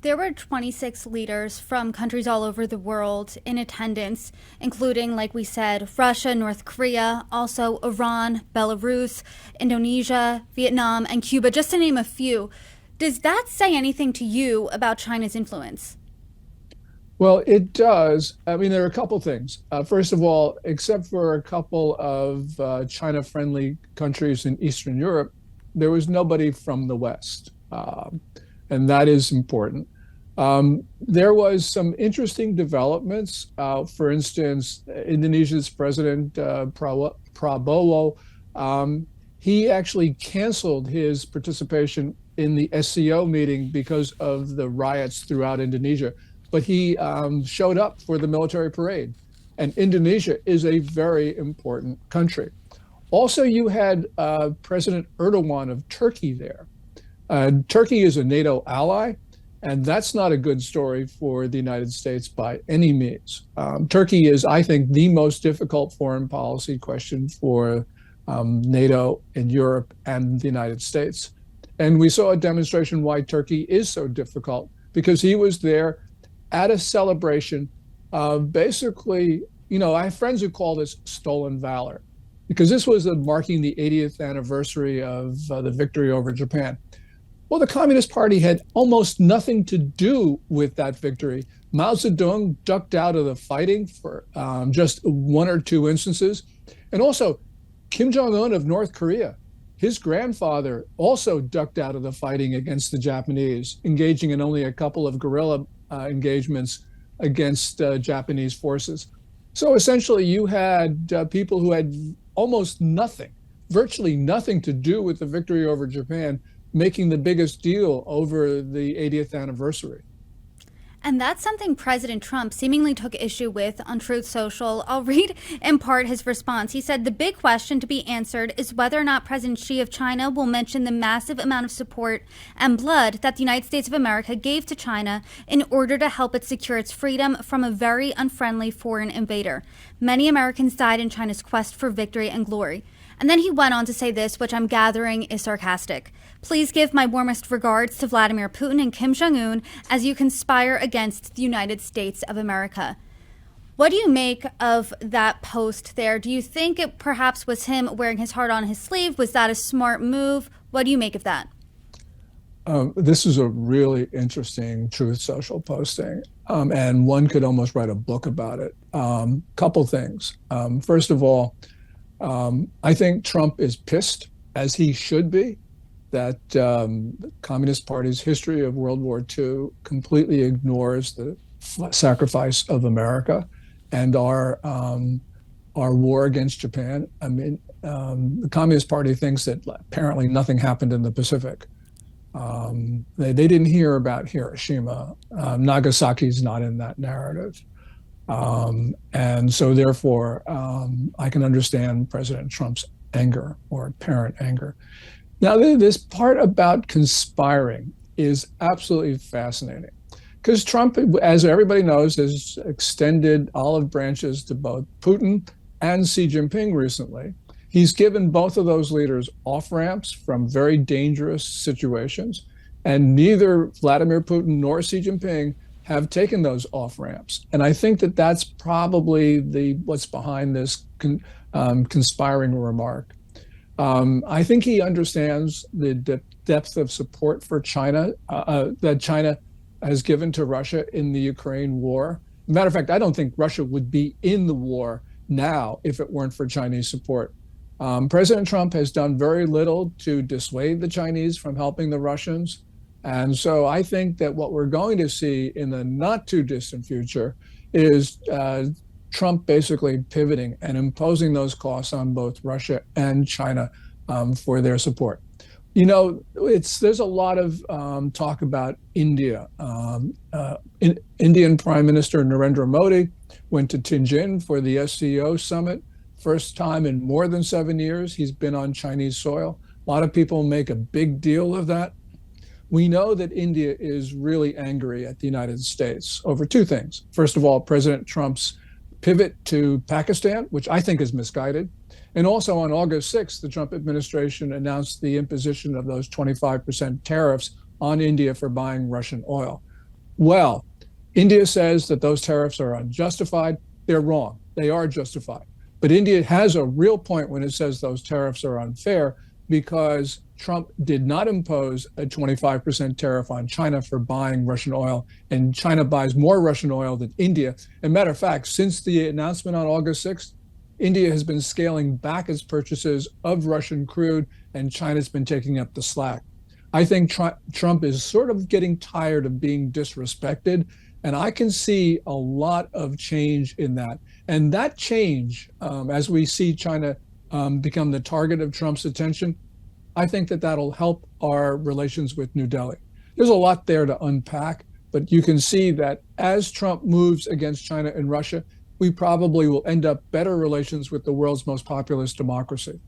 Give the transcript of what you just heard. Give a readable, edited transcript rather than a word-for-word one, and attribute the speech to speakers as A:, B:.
A: There were 26 leaders from countries all over the world in attendance, including, like we said, Russia, North Korea, also Iran, Belarus, Indonesia, Vietnam, and Cuba, just to name a few. Does that say anything to you about China's influence?
B: Well, it does. I mean, there are a couple things. First of all, except for a couple of China-friendly countries in Eastern Europe, there was nobody from the West, and that is important. There was some interesting developments. For instance, Indonesia's president Prabowo, he actually canceled his participation in the SCO meeting because of the riots throughout Indonesia, but he showed up for the military parade. And Indonesia is a very important country. Also, you had President Erdogan of Turkey there. Turkey is a NATO ally, and that's not a good story for the United States by any means. Turkey is, I think, the most difficult foreign policy question for NATO and Europe and the United States. And we saw a demonstration why Turkey is so difficult, because he was there at a celebration of basically, I have friends who call this stolen valor, because this was marking the 80th anniversary of the victory over Japan. Well, the Communist Party had almost nothing to do with that victory. Mao Zedong ducked out of the fighting for just one or two instances. And also, Kim Jong-un of North Korea, his grandfather also ducked out of the fighting against the Japanese, engaging in only a couple of guerrilla engagements against Japanese forces. So essentially, you had people who had almost nothing, virtually nothing to do with the victory over Japan, making the biggest deal over the 80th anniversary.
A: And that's something President Trump seemingly took issue with on Truth Social. I'll read in part his response. He said, "The big question to be answered is whether or not President Xi of China will mention the massive amount of support and blood that the United States of America gave to China in order to help it secure its freedom from a very unfriendly foreign invader. Many Americans died in China's quest for victory and glory." And then he went on to say this, which I'm gathering is sarcastic. "Please give my warmest regards to Vladimir Putin and Kim Jong-un as you conspire against the United States of America." What do you make of that post there? Do you think it perhaps was him wearing his heart on his sleeve? Was that a smart move? What do you make of that?
B: This is a really interesting Truth Social posting, and one could almost write a book about it. Couple things. First of all, I think Trump is pissed, as he should be, that the Communist Party's history of World War II completely ignores the sacrifice of America and our war against Japan. I mean, the Communist Party thinks that apparently nothing happened in the Pacific. They didn't hear about Hiroshima. Nagasaki's not in that narrative. And so therefore, I can understand President Trump's anger or apparent anger. Now, this part about conspiring is absolutely fascinating, because Trump, as everybody knows, has extended olive branches to both Putin and Xi Jinping recently. He's given both of those leaders off-ramps from very dangerous situations, and neither Vladimir Putin nor Xi Jinping have taken those off-ramps. And I think that that's probably what's behind this conspiring remark. I think he understands the depth of support for China that China has given to Russia in the Ukraine war. Matter of fact, I don't think Russia would be in the war now if it weren't for Chinese support. President Trump has done very little to dissuade the Chinese from helping the Russians. And so I think that what we're going to see in the not too distant future is Trump basically pivoting and imposing those costs on both Russia and China for their support. There's a lot of talk about India. Indian Prime Minister Narendra Modi went to Tianjin for the SCO summit. First time in more than 7 years he's been on Chinese soil. A lot of people make a big deal of that. We know that India is really angry at the United States over two things. First of all, President Trump's pivot to Pakistan, which I think is misguided. And also on August 6th, the Trump administration announced the imposition of those 25% tariffs on India for buying Russian oil. Well, India says that those tariffs are unjustified. They're wrong. They are justified. But India has a real point when it says those tariffs are unfair because Trump did not impose a 25% tariff on China for buying Russian oil, and China buys more Russian oil than India. As a matter of fact, since the announcement on August 6th, India has been scaling back its purchases of Russian crude, and China's been taking up the slack. I think Trump is sort of getting tired of being disrespected, and I can see a lot of change in that. And that change, as we see China become the target of Trump's attention, I think that that'll help our relations with New Delhi. There's a lot there to unpack, but you can see that as Trump moves against China and Russia, we probably will end up better relations with the world's most populous democracy.